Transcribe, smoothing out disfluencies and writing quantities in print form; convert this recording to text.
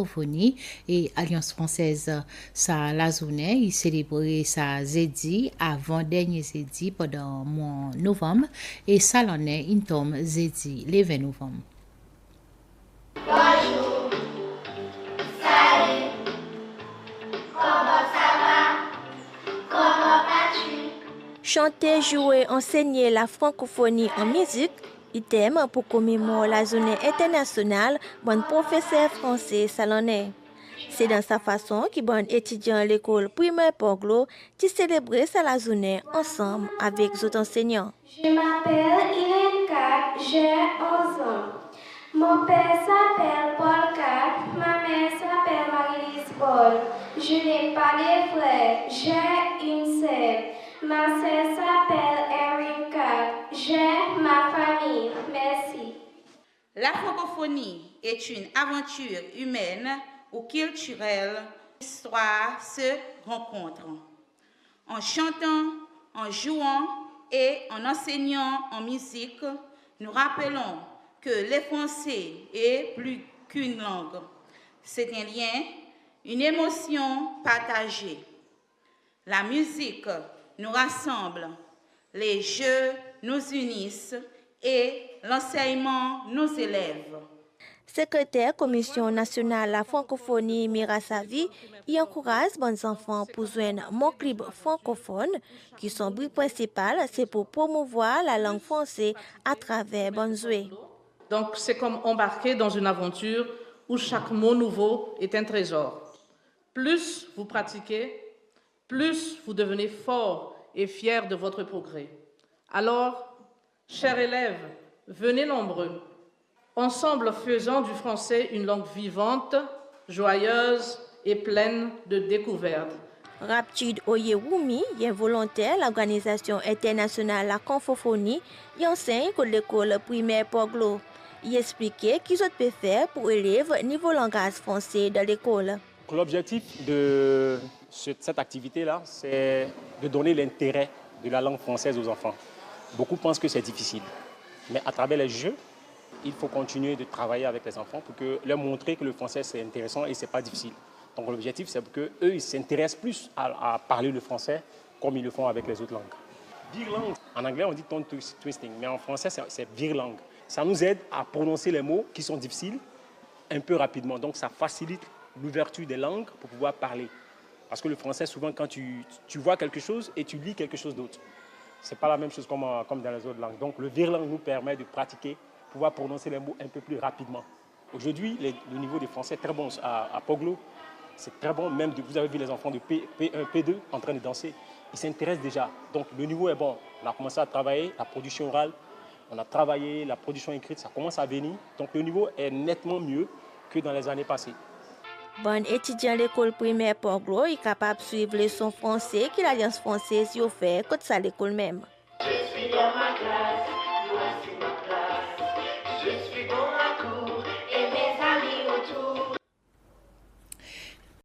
francophonie et Alliance française ça la journée il célébrait sa jeudi avant dernier jeudi pendant mois novembre et ça l'en est une tombe jeudi le 20 novembre. Bonjour, salut, comment ça va, comment vas-tu? Chanter, jouer, enseigner la francophonie en musique, item pour commémorer la journée internationale bon professeur français salonnais. C'est dans sa façon que bon étudiant à l'école primaire Poglo qui célébrait la journée ensemble avec les autres enseignants. Je m'appelle Hélène Kat, j'ai 11 ans. Mon père s'appelle Paul Kat, ma mère s'appelle Marie-Lise Paul. Je n'ai pas de frères, j'ai une sœur. Ma sœur s'appelle Erin Kat, j'ai ma famille. Merci. La francophonie est une aventure humaine ou culturelle. L'histoire se rencontre. En chantant, en jouant et en enseignant en musique, nous rappelons que le français est plus qu'une langue. C'est un lien, une émotion partagée. La musique nous rassemble, les jeux nous unissent et l'enseignement nous élève. Secrétaire Commission nationale la francophonie Mira Savi y encourage les enfants pour joindre mon club francophone qui son but principal c'est pour promouvoir la langue française à travers bon jouet. Donc c'est comme embarquer dans une aventure où chaque mot nouveau est un trésor. Plus vous pratiquez, plus vous devenez fort et fier de votre progrès. Alors, chers élèves, venez nombreux. Ensemble, faisons du français une langue vivante, joyeuse et pleine de découvertes. Raptude Oyewumi est volontaire de l'Organisation internationale de la francophonie et enseigne à l'école primaire Poglo. Il expliquait qu'ils ont faire pour élèves niveau langage français de l'école. L'objectif de cette activité-là, c'est de donner l'intérêt de la langue française aux enfants. Beaucoup pensent que c'est difficile, mais à travers les jeux, il faut continuer de travailler avec les enfants pour leur montrer que le français c'est intéressant et c'est pas difficile. Donc l'objectif c'est pour qu'eux ils s'intéressent plus à parler le français comme ils le font avec les autres langues. Bilingue, en anglais on dit tongue twisting, mais en français c'est bilingue. Ça nous aide à prononcer les mots qui sont difficiles un peu rapidement. Donc ça facilite l'ouverture des langues pour pouvoir parler. Parce que le français souvent quand tu vois quelque chose et tu lis quelque chose d'autre. C'est pas la même chose comme dans les autres langues. Donc le bilingue nous permet de pratiquer, pouvoir prononcer les mots un peu plus rapidement. Aujourd'hui, le niveau des Français est très bon à Poglo. C'est très bon, même vous avez vu les enfants de P1, P2 en train de danser. Ils s'intéressent déjà. Donc le niveau est bon. On a commencé à travailler la production orale, on a travaillé la production écrite, ça commence à venir. Donc le niveau est nettement mieux que dans les années passées. Bon étudiant à l'école primaire Poglo est capable de suivre les leçons français que l'Alliance française y offre, comme ça l'école même. Je suis dans ma classe.